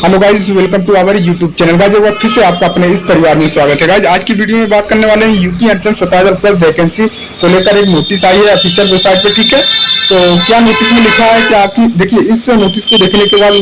Hello guys, welcome to our YouTube channel. Guys एक बार फिर से आपका अपने इस परिवार में स्वागत है। गाइस आज की वीडियो में बात करने वाले हैं यूपी अर्चन 70,000 प्लस वैकेंसी को लेकर एक नोटिस आई है ऑफिशियल वेबसाइट पे। ठीक है, तो क्या नोटिस में लिखा है कि आपकी देखिए, इस नोटिस को देखने के बाद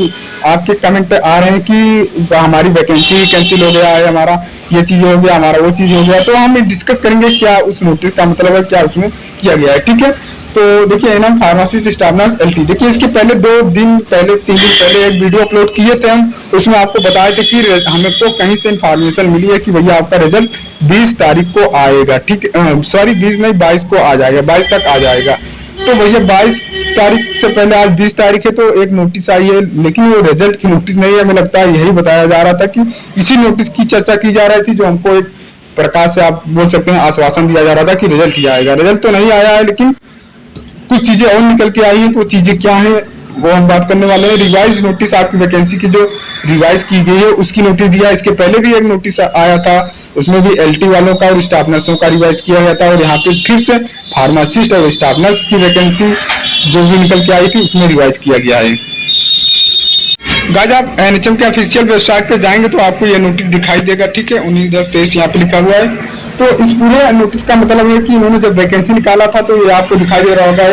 आपके कमेंट आ रहे हैं कि हमारी वैकेंसी कैंसिल हो गया है, हमारा ये चीज हो गया, हमारा वो चीज हो गया। तो हम डिस्कस करेंगे क्या उस नोटिस का मतलब है, क्या उसमें किया गया है। ठीक है, तो देखिए NM pharmacist staff nurse LT, देखिए इसके पहले 3 दिन पहले एक वीडियो अपलोड किए थे हम। उसमें आपको बताए थे कि हमको कहीं से इन्फॉर्मेशन मिली है कि भैया आपका रिजल्ट 20 तारीख को आएगा। ठीक, सॉरी 20 नहीं 22 को आ जाएगा, 22 तक आ जाएगा। तो भैया 22 तारीख से पहले आज 20 तारीख है, तो एक नोटिस आई है, लेकिन वो रिजल्ट की नोटिस नहीं है। हमें लगता है यही बताया जा रहा था कि इसी नोटिस की चर्चा की जा रही थी, जो हमको एक प्रकार से आप बोल सकते हैं आश्वासन दिया जा रहा था कि रिजल्ट ही आएगा। रिजल्ट तो नहीं आया है, लेकिन कुछ चीजें और निकल के आई हैं। तो चीजें क्या है वो हम बात करने वाले हैं। रिवाइज नोटिस, आपकी वैकेंसी की जो रिवाइज की गई है उसकी नोटिस दिया। इसके पहले भी एक नोटिस आया था, उसमें भी एलटी वालों का और स्टाफ नर्सों का रिवाइज किया गया था, और यहाँ पे फिर से फार्मासिस्ट और स्टाफ नर्स की वैकेंसी जो भी निकल के आई थी उसमें रिवाइज किया गया है। गाइस आप एनएचएम के ऑफिशियल वेबसाइट पे जाएंगे तो आपको ये नोटिस दिखाई देगा। ठीक है, 19/10 यहाँ पे लिखा हुआ है। तो इस पूरे नोटिस का मतलब है कि इन्होंने जब वैकेंसी निकाला था तो ये आपको दिखाई दे रहा होगा,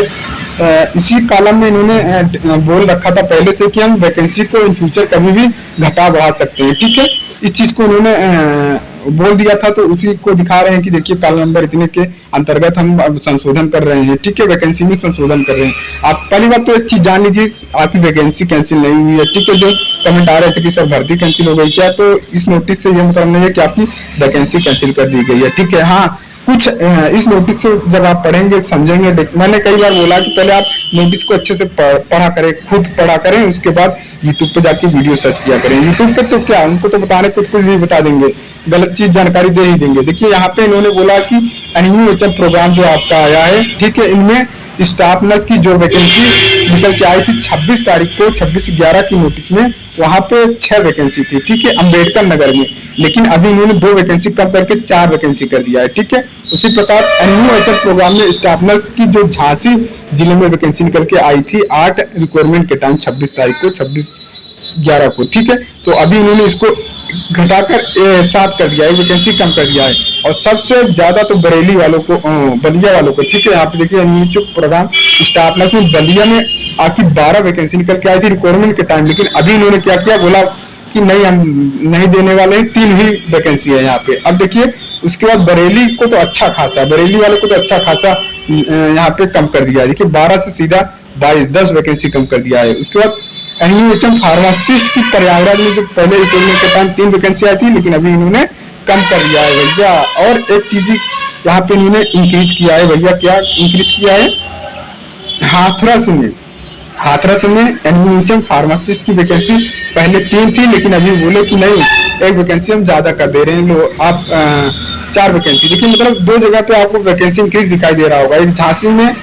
इसी कॉलम में इन्होंने बोल रखा था पहले से कि हम वैकेंसी को इन फ्यूचर कभी भी घटा बढ़ा सकते हैं। ठीक है, इस चीज को उन्होंने बोल दिया था, तो उसी को दिखा रहे हैं कि देखिए कॉलम नंबर इतने के अंतर्गत हम संशोधन कर रहे हैं। ठीक है, वैकेंसी में संशोधन कर रहे हैं। आप पहली बात तो एक चीज जान लीजिए, आपकी वैकेंसी कैंसिल नहीं हुई है। ठीक है, जो कमेंट आ रहे थे कि सर भर्ती कैंसिल हो गई क्या, तो इस नोटिस से ये मतलब नहीं है कि आपकी वैकेंसी कैंसिल कर दी गई है। ठीक है, हाँ कुछ इस नोटिस से जब आप पढ़ेंगे समझेंगे, मैंने कई बार बोला कि पहले आप नोटिस को अच्छे से पढ़ा करें, खुद पढ़ा करें, उसके बाद यूट्यूब पे जाके वीडियो सर्च किया करें। यूट्यूब पे तो क्या, उनको तो बताने कुछ भी बता देंगे, गलत चीज जानकारी दे ही देंगे। देखिए यहाँ पे इन्होंने बोला कि एनयूएचएम प्रोग्राम जो आपका आया है, ठीक है, इनमें स्टाफ नर्स की जो वैकेंसी निकल के आई थी 26 तारीख को 26/11 की नोटिस में, वहां पे 6 वैकेंसी थी। ठीक है, अंबेडकर नगर में, लेकिन अभी इन्होंने 2 वैकेंसी कम करके 4 वैकेंसी कर दिया है। ठीक है, उसी प्रकार एनयूएचएम प्रोग्राम में स्टाफ नर्स की जो झांसी जिले में वैकेंसी निकल के आई थी 8 रिक्वायरमेंट के टाइम 26 तारीख को 26/11 को। ठीक है, तो अभी इन्होंने इसको घटाकर 7 कर दिया है, वैकेंसी कम कर दिया है। और सबसे ज्यादा तो बरेली वालों को, बलिया वालों को। ठीक है, यहाँ पे देखिए एनयूएचएम प्रोग्राम स्टाफ नर्स में बलिया में आपकी 12 वैकेंसी निकल के आई थी रिक्वायरमेंट के टाइम, लेकिन अभी इन्होंने क्या किया, बोला कि नहीं हम नहीं देने वाले हैं, 3 ही वैकेंसी है यहाँ पे। अब देखिए उसके बाद बरेली को तो अच्छा खासा, बरेली वालों को तो अच्छा खासा यहाँ पे कम कर दिया है। देखिए 12 से सीधा 22, 10 वैकेंसी कम कर दिया है। उसके बाद एनयूएचएम फार्मासिस्ट की पर्यावरण में जो पहले रिक्वायरमेंट के टाइम 3 वैकेंसी आई थी, लेकिन अभी इन्होंने कम कर दिया है भैया। और एक चीज यहाँ पे इन्होंने इंक्रीज किया है भैया, क्या इंक्रीज किया है, हाथरस में एनयूएचएम फार्मासिस्ट की वैकेंसी पहले 3 थी, लेकिन अभी बोले कि नहीं, एक वैकेंसी हम ज्यादा कर दे रहे हैं, लो आप 4 वैकेंसी। देखिए मतलब 2 जगह पे आपको वैकेंसी इंक्रीज दिखाई दे रहा होगा। एक झांसी में,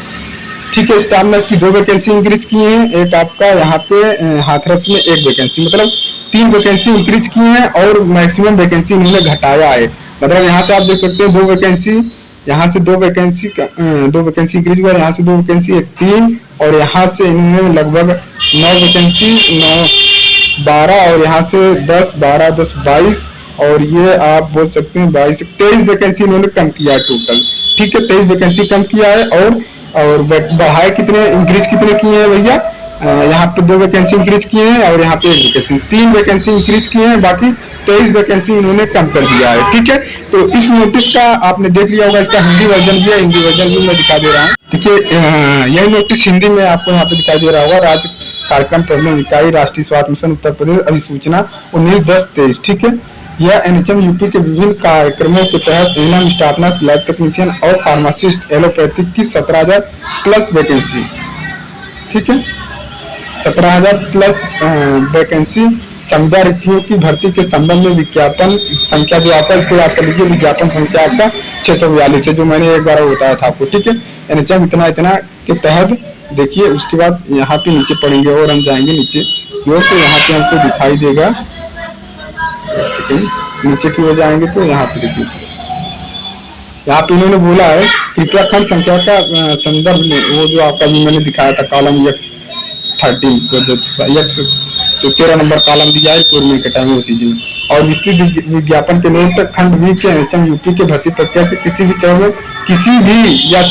ठीक है, स्टाफ नर्स की 2 वैकेंसी इंक्रीज की है, एक आपका यहाँ पे हाथरस में 1 वैकेंसी, मतलब 3 वैकेंसी इंक्रीज की है, और मैक्सिमम वैकेंसी इन्होंने घटाया है। मतलब यहाँ से आप देख सकते हैं 2 वैकेंसी, यहाँ से 2 वैकेंसी इंक्रीज हुआ, यहाँ से 2 वैकेंसी 3, और यहाँ से इन्होंने लगभग 9 वैकेंसी 9 12, और यहाँ से 10 12 10 22, और ये आप बोल सकते हैं 22 23 वैकेंसी इन्होंने कम किया है टोटल। ठीक है, 23 वैकेंसी कम किया है। और बढ़ाए कितने, इंक्रीज कितने किए हैं भैया, यहाँ पे 2 वैकेंसी इंक्रीज किए हैं, और यहाँ पे 1 वैकेंसी, 3 वैकेंसी इंक्रीज किए हैं, बाकी 23 वैकेंसी इन्होंने कम कर दिया है। ठीक है, तो इस नोटिस का आपने देख लिया होगा, इसका हिंदी वर्जन भी है, हिंदी वर्जन भी मैं दिखा दे रहा हूँ। देखिए यही नोटिस हिंदी में आपको यहाँ पे दिखाई दे रहा होगा। राज्य कार्यक्रम प्रबंधन इकाई, राष्ट्रीय स्वास्थ्य मिशन उत्तर प्रदेश, अधिसूचना 19/10-23। ठीक है, यह एनएचएम यूपी के विभिन्न कार्यक्रमों के तहत NM staff nurse, lab technician और फार्मासिस्ट एलोपैथिक की 17,000 प्लस वैकेंसी। ठीक है, 17,000 प्लस वैकेंसी संविदा रिक्तियों की भर्ती के संबंध में विज्ञापन संख्या जो आपका, इसको याद कर लीजिए, विज्ञापन संख्या आपका 642 है, जो मैंने एक बार बताया था आपको। ठीक है, एनएचएम इतना के तहत देखिए। उसके बाद यहाँ पे नीचे पढ़ेंगे और हम जाएंगे नीचे की ओर, तो यहाँ पे हमको दिखाई देगा, नीचे की ओर जाएंगे तो यहाँ पे देखिए, यहाँ पे इन्होंने बोला है कृपया खंड संख्या का संदर्भ में, वो जो आपका भी मैंने दिखाया था कॉलम X13 को, जो तो 13 नंबर कॉलम दिया है, कोड में कटा है वो चीजें। और विस्तृत विज्ञापन के नोट खंड बी के एनएचएम यूपी के भर्ती प्रक्रिया के किसी भी चरण में किसी भी या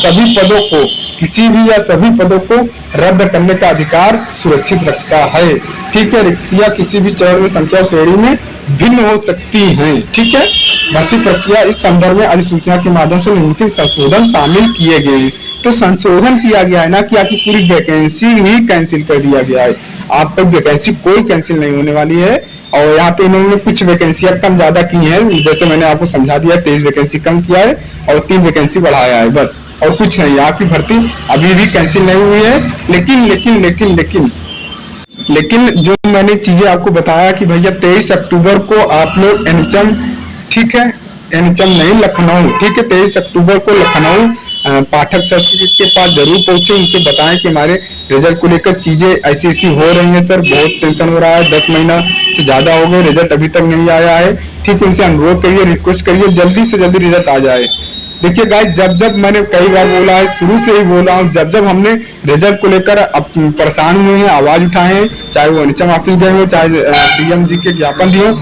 सभी पदों को रद्द करने का अधिकार सुरक्षित रखता है। ठीक है, रिक्तियां किसी भी चरण में संख्या और श्रेणी में भिन्न हो सकती हैं। ठीक है, भर्ती प्रक्रिया इस संदर्भ में अधिसूचना के माध्यम से निम्नलिखित संशोधन शामिल किए गए हैं। तो संशोधन किया गया है ना कि आपकी पूरी वैकेंसी ही कैंसिल कर दिया गया है। आपकी वैकेंसी कोई कैंसिल नहीं होने वाली है। और यहाँ पे इन्होंने कुछ वैकेंसियां कम ज्यादा की हैं, जैसे मैंने आपको समझा दिया, 23 वैकेंसी कम किया है और 3 वैकेंसी बढ़ाया है, बस और कुछ नहीं। आपकी भर्ती अभी भी कैंसिल नहीं हुई है। लेकिन जो मैंने चीजें आपको बताया कि भैया 23 अक्टूबर को आप लोग एनएचएम, ठीक है, एनएचएम नहीं लखनऊ, ठीक है, 23 अक्टूबर को लखनऊ पाठक सर के पास जरूर पहुंचे, उनसे बताएं कि हमारे रिजल्ट को लेकर चीजें ऐसी हो रही हैं सर, बहुत टेंशन हो रहा है, 10 महीना से ज्यादा हो गए, रिजल्ट अभी तक नहीं आया है। ठीक है, उनसे अनुरोध करिए, रिक्वेस्ट करिए, जल्दी से जल्दी रिजल्ट आ जाए। देखिए गाइस, जब मैंने कई बार बोला है, शुरू से ही बोला हूँ, जब हमने रिजल्ट को लेकर परेशान हुए हैं, आवाज उठाए हैं, चाहे वो एनएचएम ऑफिस गए हो, चाहे सीएम जी के ज्ञापन दिए हो,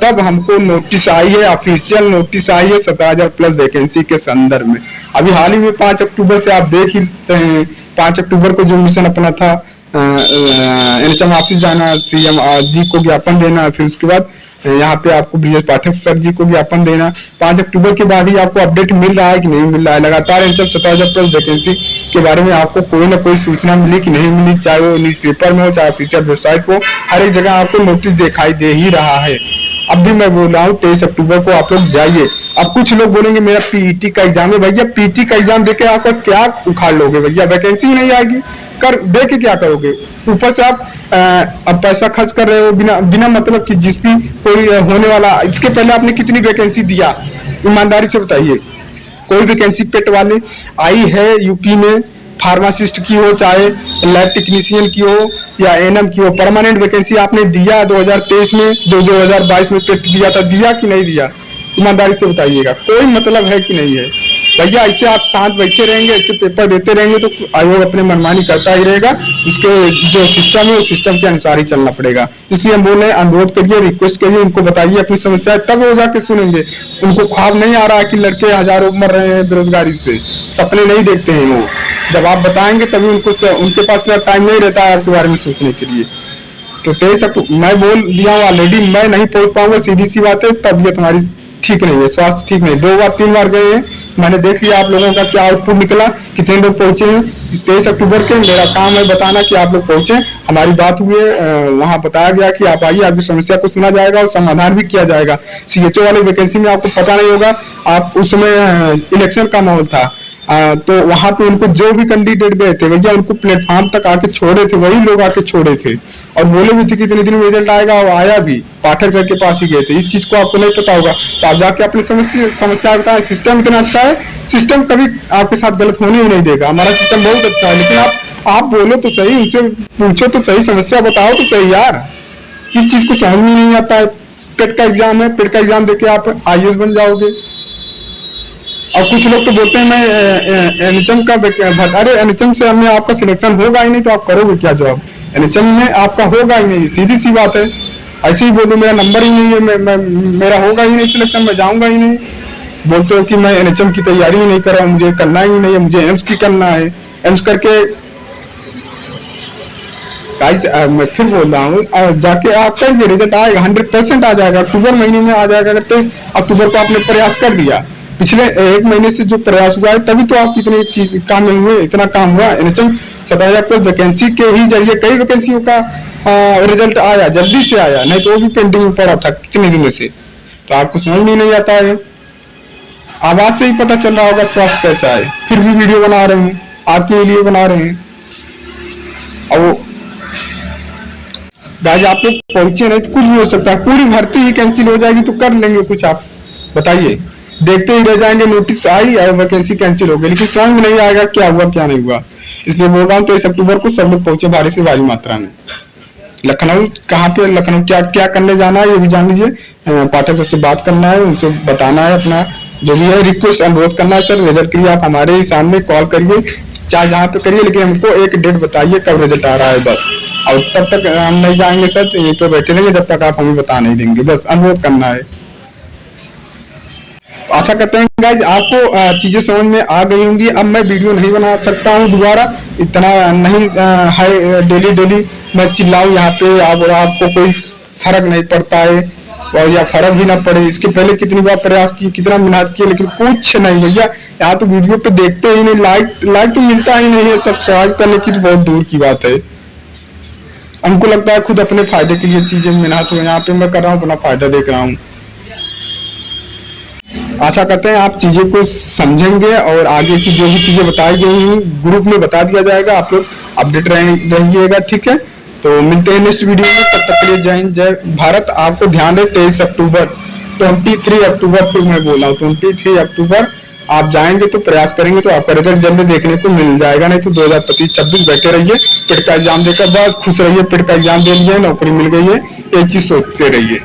तब हमको नोटिस आई है, ऑफिशियल नोटिस आई है 17,000 प्लस वैकेंसी के संदर्भ में। अभी हाल ही में 5 अक्टूबर से आप देख ही रहे हैं, 5 अक्टूबर को जो मिशन अपना था एनएचएम ऑफिस जाना, सीएम जी को ज्ञापन देना, फिर उसके बाद यहाँ पे आपको ब्रिजेश पाठक सर जी को ज्ञापन देना, 5 अक्टूबर के बाद ही आपको अपडेट मिल रहा है कि नहीं मिल रहा है। लगातार एनएचएम 17,000 प्लस वैकेंसी के बारे में आपको कोई ना कोई सूचना मिली कि नहीं मिली, चाहे वो न्यूज़पेपर में हो, चाहे ऑफिशियल वेबसाइट को, हर एक जगह आपको नोटिस दिखाई दे ही रहा है। अब भी मैं बोल रहा हूँ 23 अक्टूबर को आप लोग जाइए। अब कुछ लोग बोलेंगे मेरा पीईटी का एग्जाम है, भैया पीईटी का एग्जाम देके आपका क्या उखाड़ लोगे भैया, वैकेंसी ही नहीं आएगी, कर दे के क्या करोगे? ऊपर से आप अब पैसा खर्च कर रहे हो बिना मतलब कि जिस भी कोई होने वाला। इसके पहले आपने कितनी वैकेंसी दिया, ईमानदारी से बताइए। कोई वैकेंसी पेट वाले आई है यूपी में, फार्मासिस्ट की हो, चाहे लैब टेक्नीशियन की हो या एएनएम की हो, परमानेंट वैकेंसी आपने दिया 2023 में, जो 2022 में पेट दिया था, दिया कि नहीं दिया? ईमानदारी से बताइएगा, कोई मतलब है कि नहीं है भैया? ऐसे आप साथ बैठे रहेंगे, ऐसे पेपर देते रहेंगे तो आयोग अपने मनमानी करता ही रहेगा। उसके जो सिस्टम है उस सिस्टम के अनुसार ही चलना पड़ेगा। इसलिए हम बोल रहे हैं, अनुरोध करिए, रिक्वेस्ट करिए, उनको बताइए अपनी समस्याएं, तब वो जाके सुनेंगे। उनको ख्वाब नहीं आ रहा है कि लड़के हजारों मर रहे हैं बेरोजगारी से, सपने नहीं देखते हैं वो। जब आप बताएंगे तभी उनके पास टाइम नहीं रहता है आपके बारे में सोचने के लिए। तो 23 अक्टूबर मैं बोल दिया हूँ ऑलरेडी, मैं नहीं पहुंच पाऊंगा, सीधी सी बात है। तबीयत हमारी ठीक नहीं है, स्वास्थ्य ठीक नहीं, 2 बार 3 बार गए हैं, मैंने देख लिया आप लोगों का क्या आउटपुट निकला, कितने लोग पहुंचे हैं। 23 अक्टूबर के मेरा काम है बताना कि आप लोग पहुंचे, हमारी बात हुई है, वहां बताया गया कि आप आइए, आपकी समस्या को सुना जाएगा और समाधान भी किया जाएगा। सीएचओ वाले वैकेंसी में आपको पता नहीं होगा, आप उस समय इलेक्शन का माहौल था, तो वहां पे उनको जो भी कैंडिडेट गए थे भैया, उनको प्लेटफॉर्म तक आके छोड़े थे, वही लोग आके छोड़े थे और बोले भी थे कि इतने दिन में रिजल्ट आएगा, और आया भी, पाठक सर के पास ही गए थे। इस चीज को आपको नहीं पता होगा, तो आप जाके अपनी समस्या बताएं। सिस्टम इतना अच्छा है, सिस्टम कभी आपके साथ गलत होने ही नहीं देगा, हमारा सिस्टम बहुत अच्छा है। लेकिन आप बोलो तो सही, उनसे पूछो तो सही, समस्या बताओ तो सही यार। इस चीज को समझ में नहीं आता है। पेट का एग्जाम है, पेट का एग्जाम देके आप आईएएस बन जाओगे। और कुछ लोग तो बोलते हैं मैं एनएचएम का, अरे एनएचएम से हमें आपका सिलेक्शन होगा ही नहीं तो आप करोगे क्या जॉब? एनएचएम में आपका होगा ही नहीं, सीधी सी बात है। ऐसे ही बोल दो मेरा नंबर ही नहीं है, मेरा होगा ही नहीं सिलेक्शन, मैं जाऊंगा ही नहीं। बोलते हो कि मैं एनएचएम की तैयारी ही नहीं कर रहा हूँ, मुझे करना ही नहीं है, मुझे एम्स की करना है। एम्स करके गाइस मैं फिर बोल रहा हूँ, जाके आप करिए, रिजल्ट आएगा, 100% आ जाएगा, अक्टूबर महीने में आ जाएगा। अगर 23 अक्टूबर को आपने प्रयास कर दिया, पिछले 1 महीने से जो प्रयास हुआ है, तभी तो आपकी इतने काम नहीं हुए, इतना काम हुआ। एनएचएम 17,000 प्लस वैकेंसी के ही जरिए कई वैकेंसियों का रिजल्ट आया, जल्दी से आया, नहीं तो वो भी पेंडिंग में पड़ा था कितने दिनों से। तो आपको समझ में नहीं आता है, आवाज से ही पता चल रहा होगा स्वास्थ्य कैसा है, फिर भी वीडियो बना रहे हैं, आपके लिए बना रहे हैं। और गाइस आप लोग पहुंचे नहीं तो कुछ भी हो सकता है, पूरी भर्ती ही कैंसिल हो जाएगी तो कर लेंगे कुछ? आप बताइए, देखते ही रह जाएंगे, नोटिस आई और वैकेंसी कैंसिल हो गई, लेकिन समझ में नहीं आएगा क्या हुआ क्या नहीं हुआ। इसलिए बोल रहा हूँ 23 अक्टूबर को सब लोग पहुंचे भारी से भारी मात्रा में। लखनऊ कहाँ पे, लखनऊ क्या क्या करने जाना है ये भी जान लीजिए। पाठक सर से बात करना है, उनसे बताना है अपना जो भी है, रिक्वेस्ट अनुरोध करना है। सर रिजल्ट के लिए आप हमारे ही सामने कॉल करिए, चाहे जहाँ पे करिए, लेकिन हमको एक डेट बताइए कब रिजल्ट आ रहा है बस। और तब तक हम नहीं जाएंगे सर, तो यहीं पे बैठे रहेंगे जब तक आप हमें बता नहीं देंगे, बस अनुरोध करना है। आशा करते हैं गाइज आपको चीजें समझ में आ गई होंगी। अब मैं वीडियो नहीं बना सकता हूँ दोबारा, इतना नहीं है डेली डेली मैं चिल्लाऊं यहाँ पे और आपको कोई फर्क नहीं पड़ता है, और या फर्क भी ना पड़े। इसके पहले कितनी बार प्रयास की, कितना मेहनत किया, लेकिन कुछ नहीं भैया। यहाँ तो वीडियो पे देखते ही नहीं, लाइक तो मिलता ही नहीं है, सब्सक्राइब करने की तो बहुत दूर की बात है। हमको लगता है खुद अपने फायदे के लिए चीजें मेहनत हो, यहाँ पे मैं कर रहा हूँ अपना फायदा देख रहा हूँ। आशा करते हैं आप चीजें को समझेंगे और आगे की जो भी चीजें बताई गई हैं ग्रुप में बता दिया जाएगा, आप लोग अपडेट रहिएगा, ठीक है। तो मिलते हैं नेक्स्ट वीडियो में, तब तक के लिए जय हिंद जय भारत। आपको ध्यान रहे 23 अक्टूबर 23 अक्टूबर फिर मैं बोला हूँ 23 अक्टूबर आप जाएंगे तो प्रयास करेंगे तो आपका रिजल्ट जल्दी देखने को मिल जाएगा, नहीं तो 2025-26 बैठे रहिए, पेट का एग्जाम देकर बस खुश रहिए, पेट का एग्जाम दे लिया, नौकरी मिल गई है, ये चीज सोचते रहिए।